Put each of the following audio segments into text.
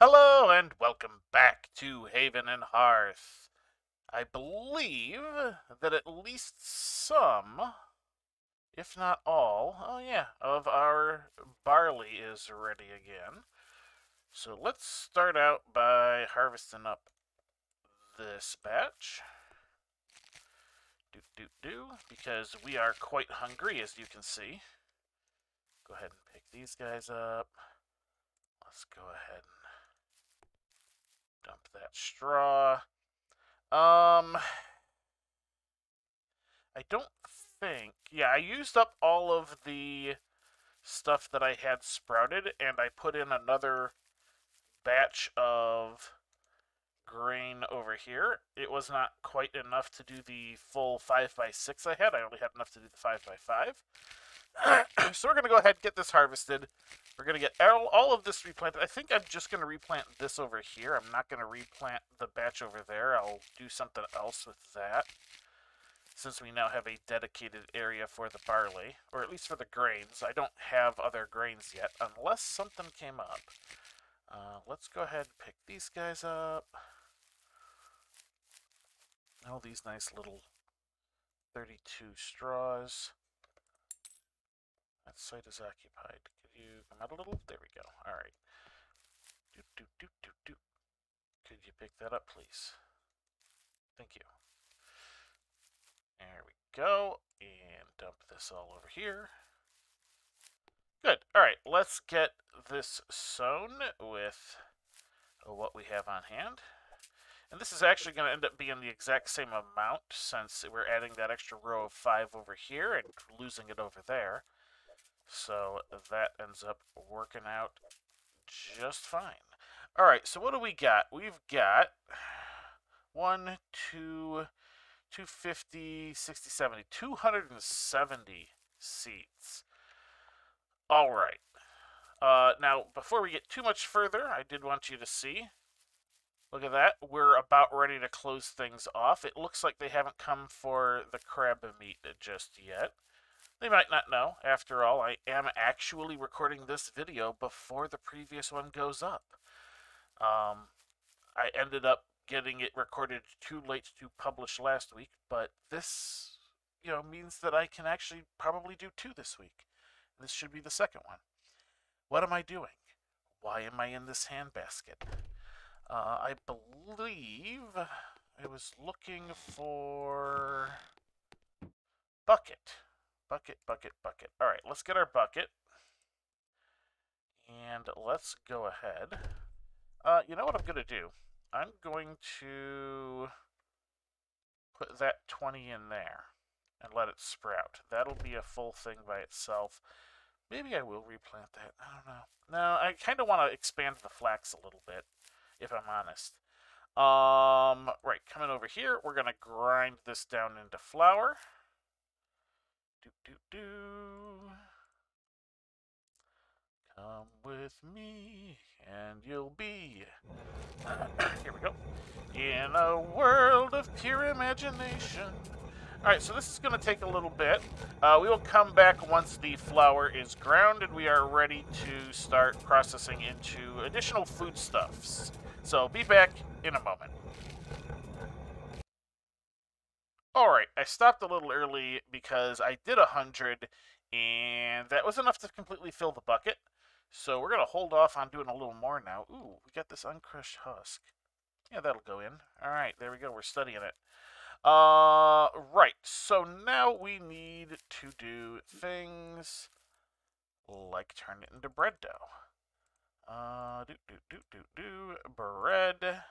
Hello and welcome back to Haven and Hearth. I believe that at least some, if not all, of our barley is ready again. So let's start out by harvesting up this batch. Because we are quite hungry, as you can see. Go ahead and pick these guys up. Let's go ahead and dump that straw. I don't think. Yeah, I used up all of the stuff that I had sprouted, and I put in another batch of grain over here. It was not quite enough to do the full 5x6 I had. I only had enough to do the 5x5. So we're going to go ahead and get this harvested. We're going to get all of this replanted. I think I'm just going to replant this over here. I'm not going to replant the batch over there. I'll do something else with that, since we now have a dedicated area for the barley, or at least for the grains. I don't have other grains yet, unless something came up. Let's go ahead and pick these guys up. All these nice little 32 straws. That site is occupied. Could you come out a little? There we go. All right. Could you pick that up, please? Thank you. There we go. And dump this all over here. Good. All right, let's get this sown with what we have on hand. And this is actually going to end up being the exact same amount, since we're adding that extra row of 5 over here and losing it over there. So that ends up working out just fine. All right, so what do we got? We've got 1, 2, 250, 60, 70, 270 seats. All right. Now, before we get too much further, I did want you to see. Look at that. We're about ready to close things off. It looks like they haven't come for the crab meat just yet. They might not know. After all, I am actually recording this video before the previous one goes up. I ended up getting it recorded too late to publish last week, but this, means that I can actually probably do 2 this week. This should be the second one. What am I doing? Why am I in this handbasket? I believe I was looking for bucket. Bucket. All right, let's get our bucket. And let's go ahead. You know what I'm going to do? I'm going to put that 20 in there and let it sprout. That'll be a full thing by itself. Maybe I will replant that. I don't know. No, I kind of want to expand the flax a little bit, if I'm honest. Right, coming over here, we're going to grind this down into flour. Come with me, and you'll be... Here we go. In a world of pure imagination. Alright, so this is going to take a little bit. We will come back once the flour is ground and we are ready to start processing into additional foodstuffs. So be back in a moment. Alright, I stopped a little early because I did 100 and that was enough to completely fill the bucket. So we're going to hold off on doing a little more now. Ooh, we got this uncrushed husk. Yeah, that'll go in. Alright, there we go. We're studying it. Right, so now we need to do things like turn it into bread dough. Bread.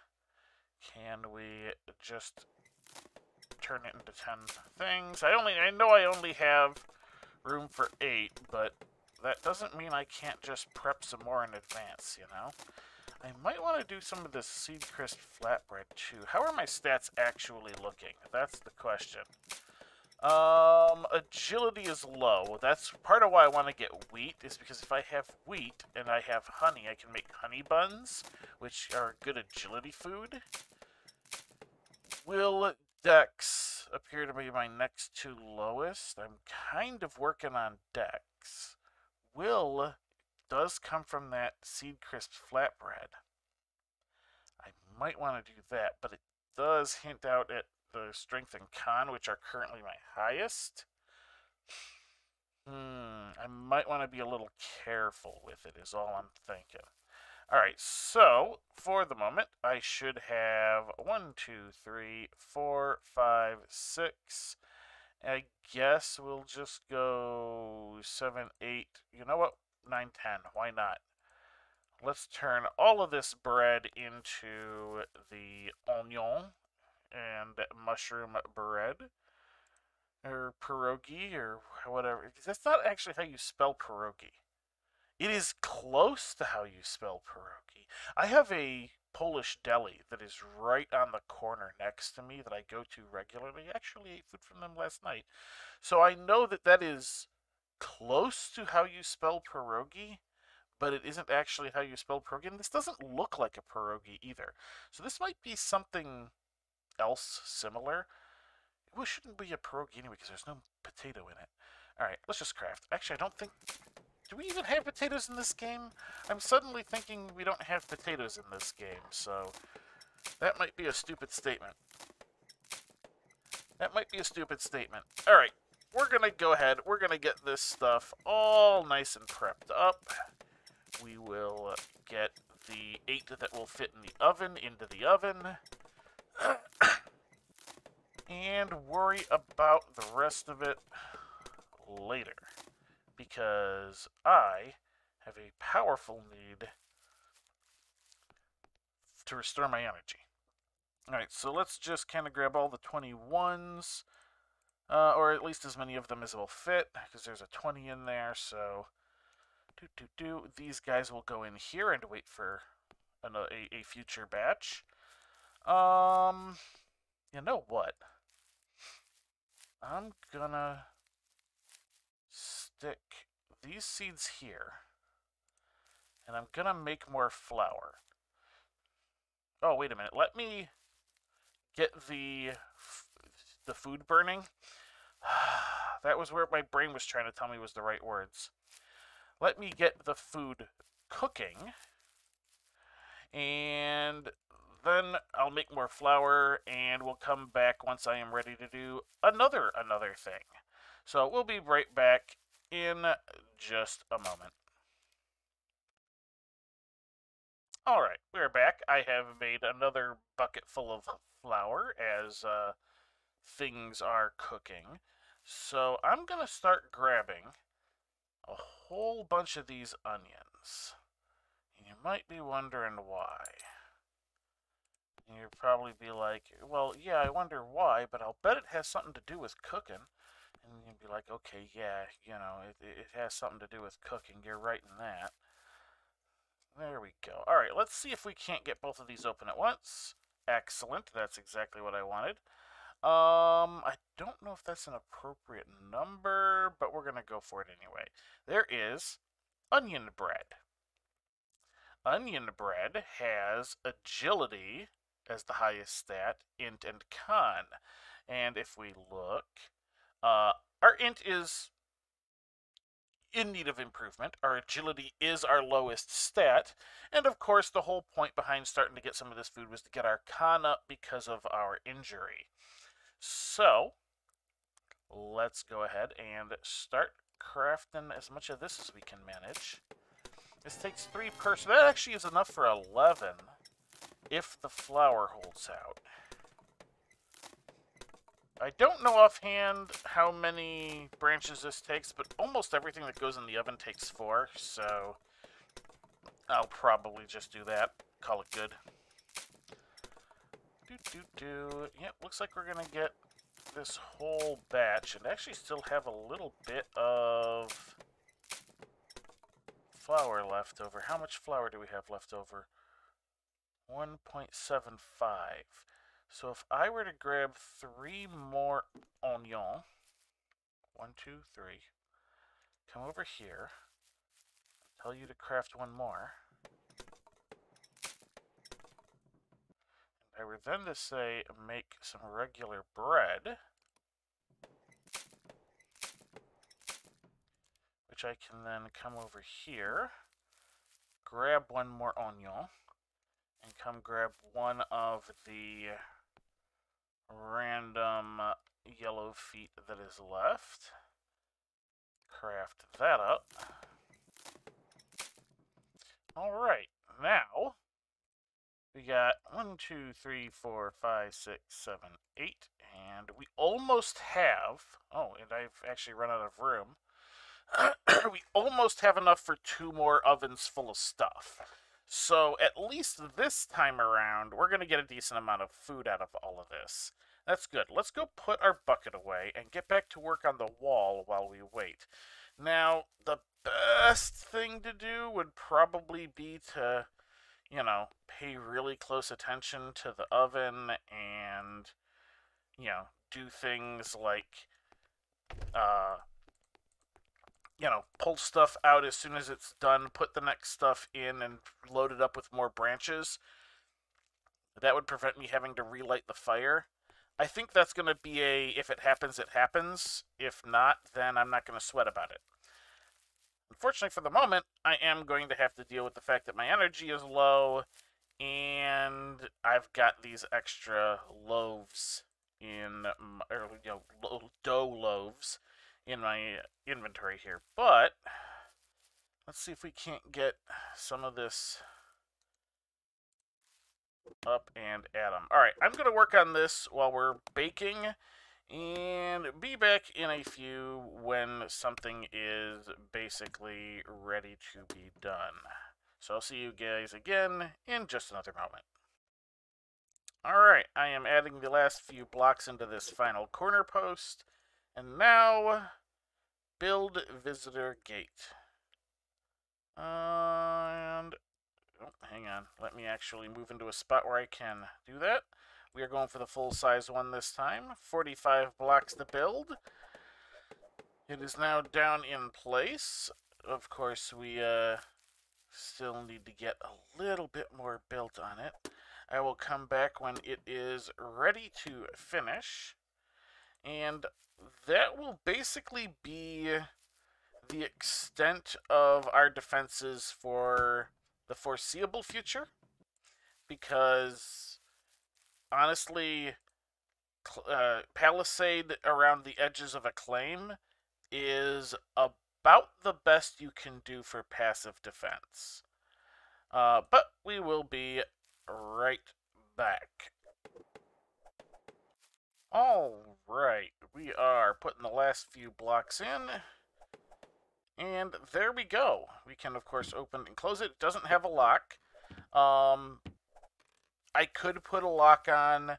Can we just turn it into 10 things? I know I only have room for 8, but that doesn't mean I can't just prep some more in advance, I might want to do some of this seed crisp flatbread too. How are my stats actually looking? That's the question. Agility is low. That's part of why I want to get wheat, is because if I have wheat and I have honey, I can make honey buns, which are good agility food. Will Dex appear to be my next 2 lowest? I'm kind of working on Dex. Will does come from that seed crisp flatbread. I might want to do that, but it does hint out at the strength and con, which are currently my highest. I might want to be a little careful with it, is all I'm thinking. All right, so for the moment, I should have 1, 2, 3, 4, 5, 6. I guess we'll just go 7, 8. You know what? 9, 10. Why not? Let's turn all of this bread into the onion and mushroom bread. Or pierogi, or whatever. That's not actually how you spell pierogi. It is close to how you spell pierogi. I have a Polish deli that is right on the corner next to me that I go to regularly. I actually ate food from them last night. So I know that that is close to how you spell pierogi, but it isn't actually how you spell pierogi. And this doesn't look like a pierogi either. So this might be something else similar. It shouldn't be a pierogi anyway because there's no potato in it. Alright, let's just craft. Actually, I don't think... Do we even have potatoes in this game? I'm suddenly thinking we don't have potatoes in this game, so... That might be a stupid statement. That might be a stupid statement. Alright, we're gonna go ahead. We're gonna get this stuff all nice and prepped up. We will get the 8 that will fit in the oven into the oven. And worry about the rest of it later. Because I have a powerful need to restore my energy. Alright, so let's just kind of grab all the 21s. Or at least as many of them as will fit. Because there's a 20 in there, so... These guys will go in here and wait for a future batch. You know what? I'm gonna stick these seeds here. And I'm gonna make more flour. Oh, wait a minute. Let me get the food burning. That was where my brain was trying to tell me was the right words. Let me get the food cooking. And then I'll make more flour, and we'll come back once I am ready to do another thing. So we'll be right back in just a moment. Alright, we're back. I have made another bucket full of flour as things are cooking. So I'm going to start grabbing a whole bunch of these onions. And you might be wondering why. And you'd probably be like, well, yeah, I wonder why, but I'll bet it has something to do with cooking. And you'd be like, okay, yeah, you know, it has something to do with cooking. You're right in that. There we go. All right, let's see if we can't get both of these open at once. Excellent. That's exactly what I wanted. I don't know if that's an appropriate number, but we're going to go for it anyway. There is onion bread. Onion bread has agility as the highest stat, int and con. And if we look, our int is in need of improvement. Our agility is our lowest stat. And of course, the whole point behind starting to get some of this food was to get our con up because of our injury. So, let's go ahead and start crafting as much of this as we can manage. This takes 3 per, so that actually is enough for 11 if the flour holds out. I don't know offhand how many branches this takes, but almost everything that goes in the oven takes 4, so I'll probably just do that. Call it good. Yep, looks like we're going to get this whole batch and actually still have a little bit of flour left over. How much flour do we have left over? 1.75. So if I were to grab 3 more oignons, 1, 2, 3, come over here, tell you to craft 1 more. I were then to say make some regular bread, which I can then come over here, grab 1 more onion, and come grab one of the random yellow feet that is left. Craft that up. Alright, now we got 1, 2, 3, 4, 5, 6, 7, 8, and we almost have. Oh, and I've actually run out of room. We almost have enough for 2 more ovens full of stuff. So at least this time around, we're going to get a decent amount of food out of all of this. That's good. Let's go put our bucket away and get back to work on the wall while we wait. Now, the best thing to do would probably be to, you know, pay really close attention to the oven and, you know, do things like, you know, pull stuff out as soon as it's done, put the next stuff in, and load it up with more branches. That would prevent me having to relight the fire. I think that's going to be a, if it happens, it happens. If not, then I'm not going to sweat about it. Unfortunately, for the moment, I am going to have to deal with the fact that my energy is low, and I've got these extra loaves in, or, you know, dough loaves in my inventory here. But let's see if we can't get some of this up and at them. All right, I'm going to work on this while we're baking and be back in a few when something is basically ready to be done. So I'll see you guys again in just another moment. Alright, I am adding the last few blocks into this final corner post. And now, build visitor gate. And, oh, hang on, let me actually move into a spot where I can do that. We are going for the full-size one this time. 45 blocks to build. It is now down in place. Of course, we still need to get a little bit more built on it. I will come back when it is ready to finish. And that will basically be the extent of our defenses for the foreseeable future. Because, honestly, Palisade around the edges of a claim is about the best you can do for passive defense. But we will be right back. Alright, we are putting the last few blocks in. And there we go. We can, of course, open and close it. It doesn't have a lock. I could put a lock on,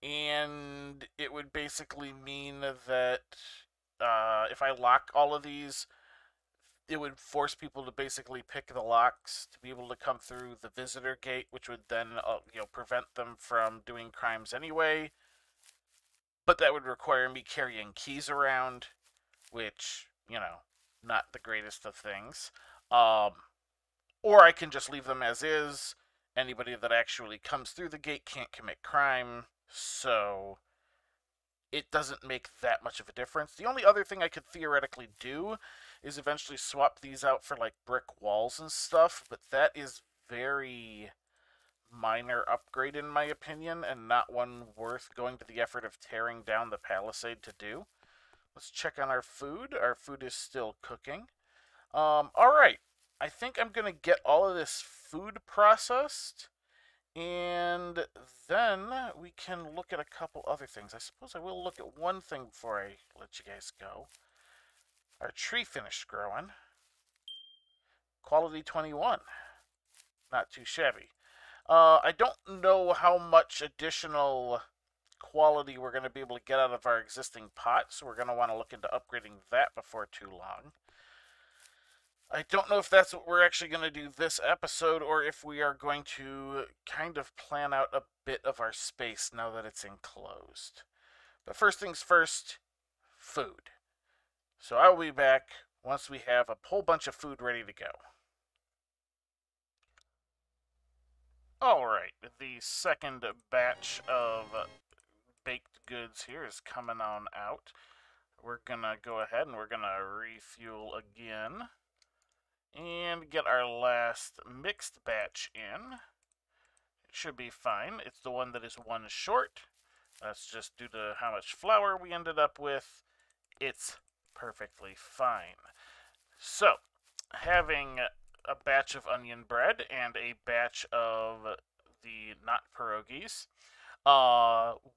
and it would basically mean that if I lock all of these, it would force people to basically pick the locks to be able to come through the visitor gate, which would then you know, prevent them from doing crimes anyway. But that would require me carrying keys around, which, you know, not the greatest of things. Or I can just leave them as is. Anybody that actually comes through the gate can't commit crime, so it doesn't make that much of a difference. The only other thing I could theoretically do is eventually swap these out for, like, brick walls and stuff, but that is very minor upgrade in my opinion, and not one worth going to the effort of tearing down the palisade to do. Let's check on our food. Our food is still cooking. Alright. I think I'm going to get all of this food processed, and then we can look at a couple other things. I suppose I will look at one thing before I let you guys go. Our tree finished growing. Quality 21. Not too shabby. I don't know how much additional quality we're going to be able to get out of our existing pot, so we're going to want to look into upgrading that before too long. I don't know if that's what we're actually going to do this episode, or if we are going to kind of plan out a bit of our space now that it's enclosed. But first things first, food. So I will be back once we have a whole bunch of food ready to go. Alright, the second batch of baked goods here is coming on out. We're gonna go ahead and we're gonna refuel again and get our last mixed batch in. should be fine. It's the one that is one short. That's just due to how much flour we ended up with. It's perfectly fine. So, having a batch of onion bread and a batch of the not pierogies,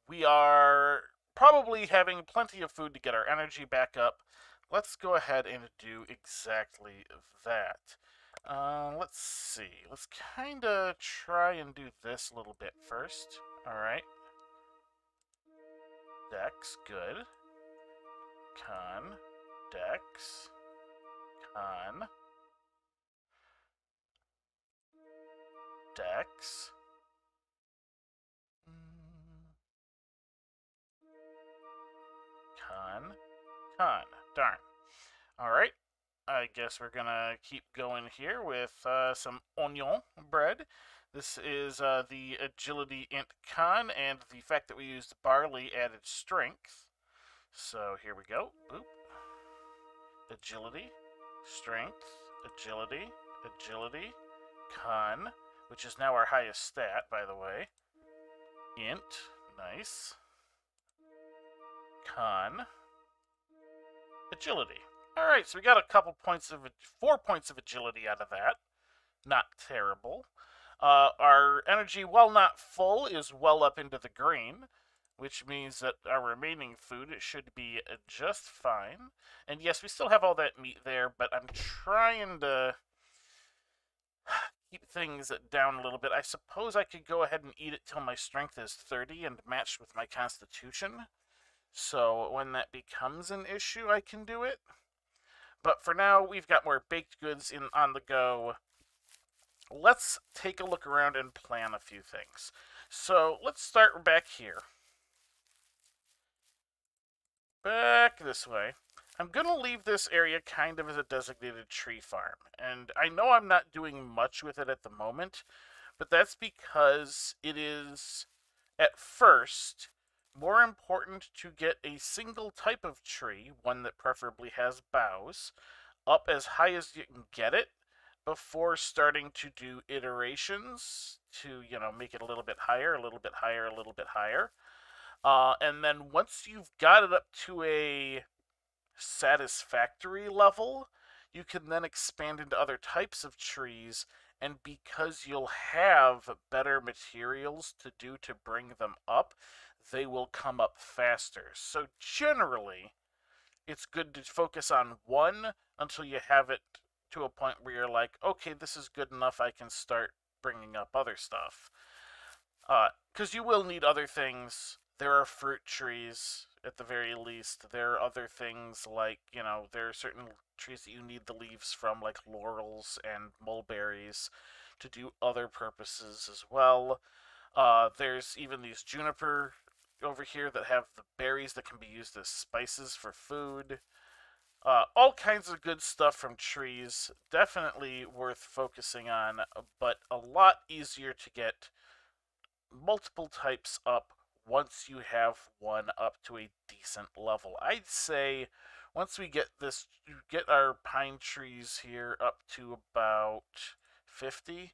we are probably having plenty of food to get our energy back up. Let's go ahead and do exactly that. Let's see. Let's kind of try and do this a little bit first. All right. Dex, good. Con, Dex, Con, Dex. Con. Darn. Alright. I guess we're gonna keep going here with some onion bread. This is the agility int con, and the fact that we used barley added strength. So here we go. Boop. Agility, strength, agility, agility, con, which is now our highest stat, by the way. Int, nice. Con, agility. All right, so we got a couple points of 4 points of agility out of that. Not terrible. Our energy, while not full, is well up into the green, which means that our remaining food should be just fine. And yes, we still have all that meat there, but I'm trying to keep things down a little bit. I suppose I could go ahead and eat it till my strength is 30 and matched with my constitution. So when that becomes an issue, I can do it. But for now, we've got more baked goods on the go. Let's take a look around and plan a few things. So let's start back here. Back this way. I'm going to leave this area kind of as a designated tree farm. And I know I'm not doing much with it at the moment, but that's because it is, at first, more important to get a single type of tree, one that preferably has boughs, up as high as you can get it before starting to do iterations to, make it a little bit higher, a little bit higher, a little bit higher. And then once you've got it up to a satisfactory level, you can then expand into other types of trees, and because you'll have better materials to do to bring them up, they will come up faster. So generally, it's good to focus on one until you have it to a point where you're like, okay, this is good enough, I can start bringing up other stuff. Because you will need other things. There are fruit trees, at the very least. There are other things like, there are certain trees that you need the leaves from, like laurels and mulberries, to do other purposes as well. There's even these juniper over here that have the berries that can be used as spices for food. All kinds of good stuff from trees. Definitely worth focusing on, but a lot easier to get multiple types up once you have one up to a decent level. I'd say once we get our pine trees here up to about 50.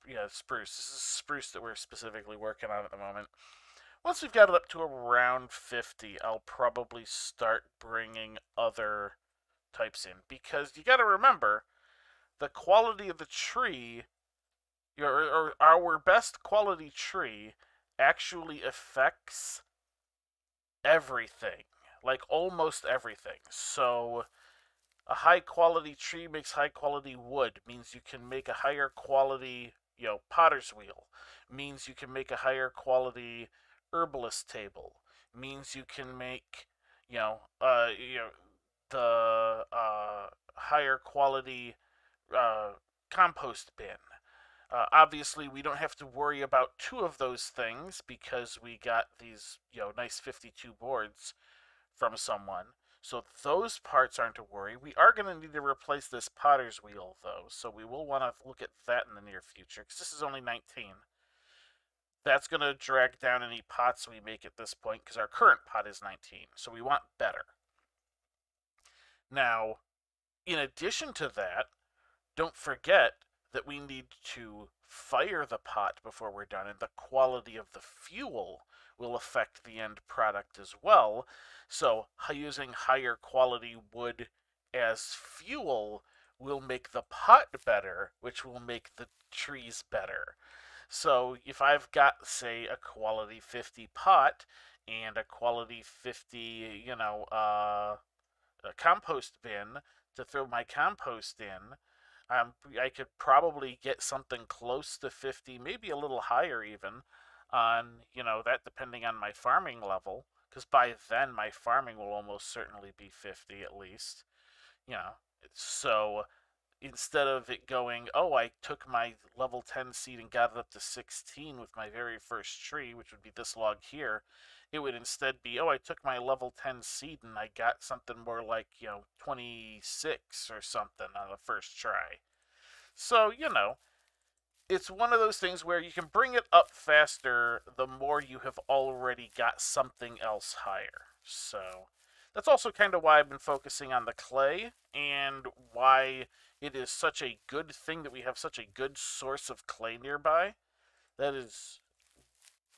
Yeah, spruce. This is spruce that we're specifically working on at the moment. Once we've got it up to around 50, I'll probably start bringing other types in. Because you got to remember, the quality of the tree, or our best quality tree, actually affects everything. Like almost everything. So a high quality tree makes high quality wood, means you can make a higher quality, potter's wheel, means you can make a higher quality herbalist table, means you can make, the higher quality compost bin. Obviously, we don't have to worry about 2 of those things because we got these, nice 52 boards from someone. So those parts aren't to worry. We are going to need to replace this potter's wheel, though. So we will want to look at that in the near future, because this is only 19. That's going to drag down any pots we make at this point, because our current pot is 19. So we want better. Now, in addition to that, don't forget that we need to fire the pot before we're done, and the quality of the fuel will affect the end product as well. So using higher quality wood as fuel will make the pot better, which will make the trees better. So if I've got, say, a quality 50 pot and a quality 50, a compost bin to throw my compost in, I could probably get something close to 50, maybe a little higher even, on, that depending on my farming level, because by then my farming will almost certainly be 50 at least, you know. So instead of it going, oh, I took my level 10 seed and got it up to 16 with my very first tree, which would be this log here, it would instead be, oh, I took my level 10 seed and I got something more like, 26 or something on the first try. So, it's one of those things where you can bring it up faster the more you have already got something else higher. So that's also kind of why I've been focusing on the clay and why it is such a good thing that we have such a good source of clay nearby. That is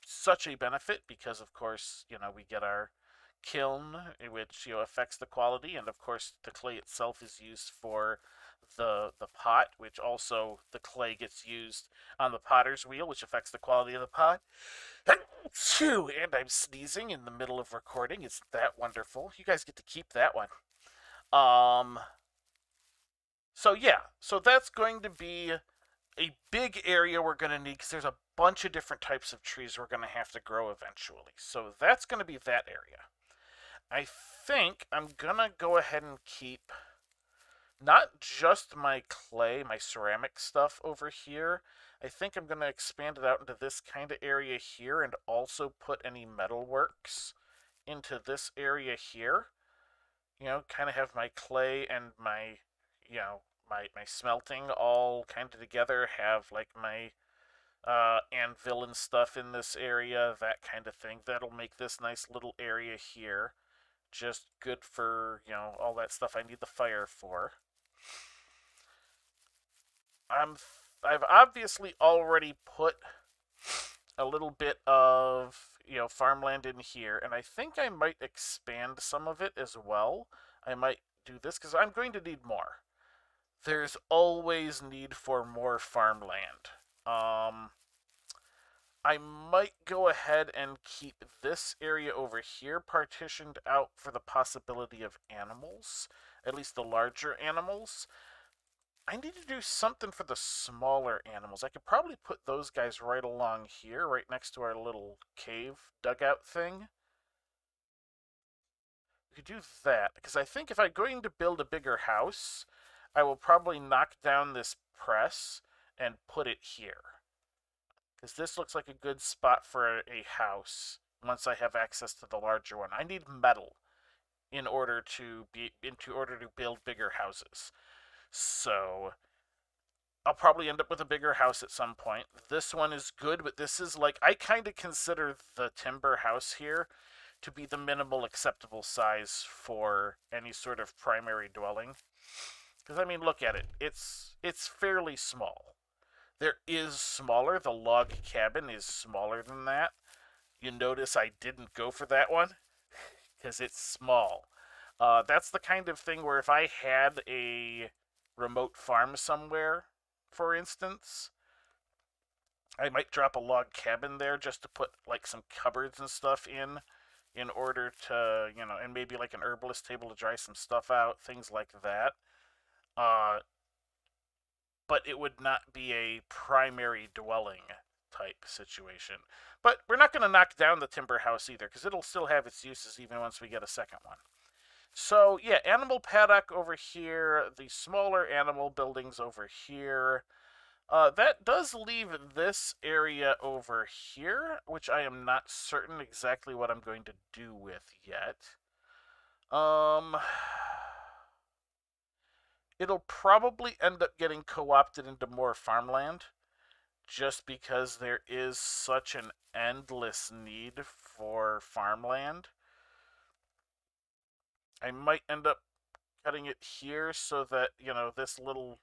such a benefit because, of course, we get our kiln, which affects the quality, and of course the clay itself is used for the pot, which also the clay gets used on the potter's wheel, which affects the quality of the pot. And I'm sneezing in the middle of recording. Isn't that wonderful? You guys get to keep that one. So yeah, so that's going to be a big area we're going to need because there's a bunch of different types of trees we're going to have to grow eventually. So that's going to be that area. I think I'm going to go ahead and keep not just my clay, my ceramic stuff over here. I think I'm going to expand it out into this kind of area here and also put any metalworks into this area here. Kind of have my clay and my, my smelting all kind of together, have like my anvil and stuff in this area, that kind of thing. That'll make this nice little area here just good for, all that stuff I need the fire for. I've obviously already put a little bit of, farmland in here, and I think I might expand some of it as well. I might do this because I'm going to need more. There's always need for more farmland. I might go ahead and keep this area over here partitioned out for the possibility of animals, at least the larger animals. I need to do something for the smaller animals. I could probably put those guys right along here, right next to our little cave dugout thing. We could do that, because I think if I'm going to build a bigger house, I will probably knock down this press and put it here. Because this looks like a good spot for a house once I have access to the larger one. I need metal in order to build bigger houses. So I'll probably end up with a bigger house at some point. This one is good, but this is like, I kind of consider the timber house here to be the minimal acceptable size for any sort of primary dwelling. Because, I mean, look at it. It's fairly small. There is smaller. The log cabin is smaller than that. You notice I didn't go for that one because it's small. That's the kind of thing where if I had a remote farm somewhere, for instance, I might drop a log cabin there just to put like some cupboards and stuff in order to, and maybe like an herbalist table to dry some stuff out, things like that. But it would not be a primary dwelling type situation. But we're not going to knock down the timber house either, because it'll still have its uses even once we get a second one. So, yeah, animal paddock over here, the smaller animal buildings over here. That does leave this area over here, which I am not certain exactly what I'm going to do with yet. It'll probably end up getting co-opted into more farmland, just because there is such an endless need for farmland. I might end up cutting it here so that, this little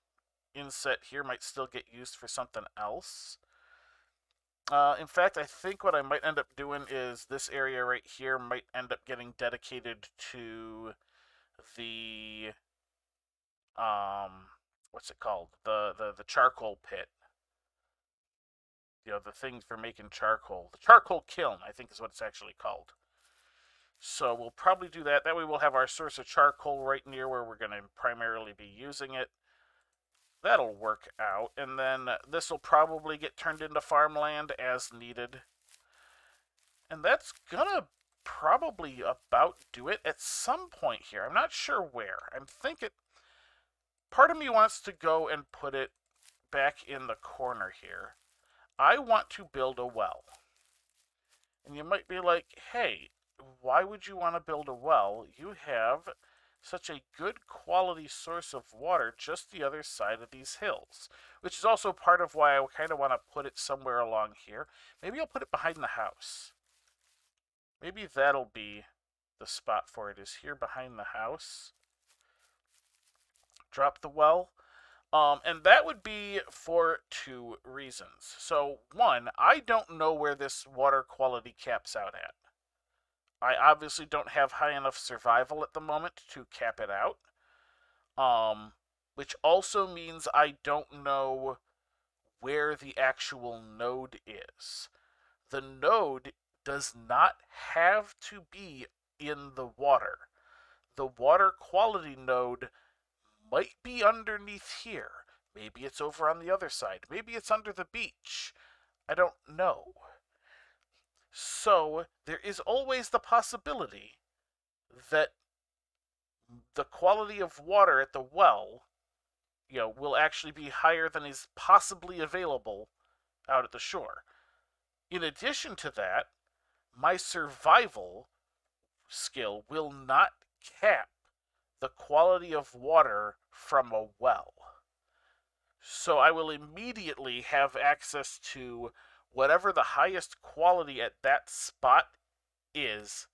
inset here might still get used for something else. In fact, I think what I might end up doing is this area right here might end up getting dedicated to the, what's it called? The charcoal pit. You know, the thing for making charcoal. The charcoal kiln, I think is what it's actually called. So we'll probably do that. That way we'll have our source of charcoal right near where we're going to primarily be using it. That'll work out. And then this will probably get turned into farmland as needed. And that's going to probably about do it at some point here. I'm not sure where. I'm thinking... Part of me wants to go and put it back in the corner here. I want to build a well. And you might be like, hey, why would you want to build a well? You have such a good quality source of water just the other side of these hills. Which is also part of why I kind of want to put it somewhere along here. Maybe I'll put it behind the house. Maybe that'll be the spot for it, is here behind the house. Drop the well. And that would be for two reasons. So, one, I don't know where this water quality caps out at. I obviously don't have high enough survival at the moment to cap it out. Which also means I don't know where the actual node is. The node does not have to be in the water. The water quality node might be underneath here. Maybe it's over on the other side. Maybe it's under the beach. I don't know. So, there is always the possibility that the quality of water at the well, you know, will actually be higher than is possibly available out at the shore. In addition to that, my survival skill will not cap the quality of water from a well. So I will immediately have access to whatever the highest quality at that spot is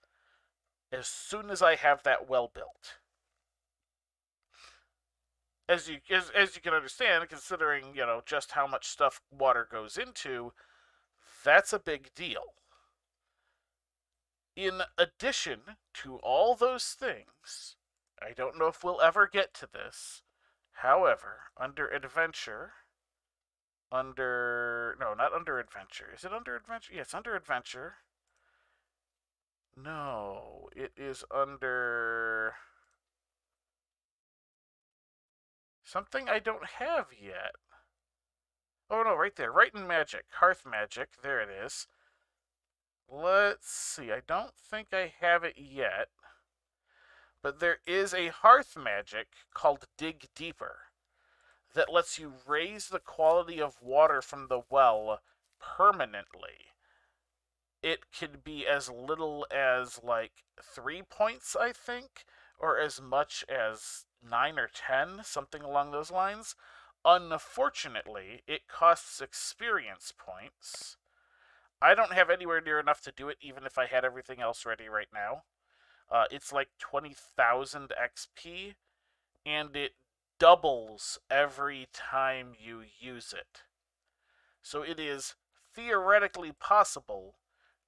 as soon as I have that well built. As you can understand, considering, you know, just how much stuff water goes into, that's a big deal. In addition to all those things, I don't know if we'll ever get to this. However, under adventure, no, not under adventure. Is it under adventure? Yeah, it's under adventure. No, it is under something I don't have yet. Oh no, right there, right in magic. Hearth magic, there it is. Let's see, I don't think I have it yet. But there is a hearth magic called Dig Deeper that lets you raise the quality of water from the well permanently. It could be as little as like 3 points, I think, or as much as 9 or 10, something along those lines. Unfortunately, it costs experience points. I don't have anywhere near enough to do it, even if I had everything else ready right now. It's like 20,000 XP, and it doubles every time you use it. So it is theoretically possible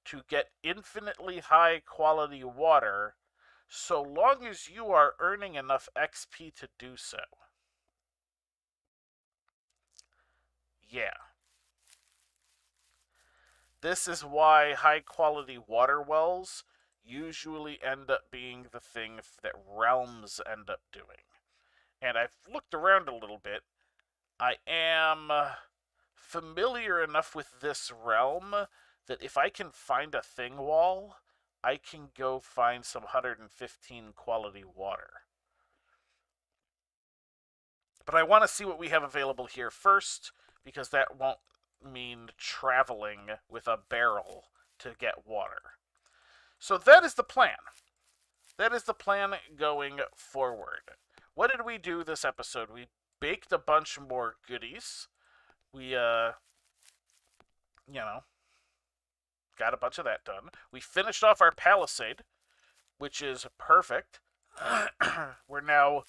to get infinitely high quality water so long as you are earning enough XP to do so. Yeah. This is why high quality water wells usually end up being the thing that realms end up doing. And I've looked around a little bit. I am familiar enough with this realm that if I can find a thing wall, I can go find some 115 quality water. But I want to see what we have available here first, because that won't mean traveling with a barrel to get water. So that is the plan. That is the plan going forward. What did we do this episode? We baked a bunch more goodies. We, got a bunch of that done. We finished off our Palisade, which is perfect. We're now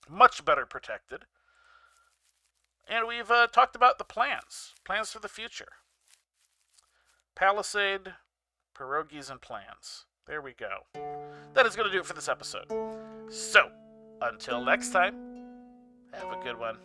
much better protected. And we've talked about the plans for the future. Palisade, pierogies, and plans. There we go. That is going to do it for this episode. So, until next time, have a good one.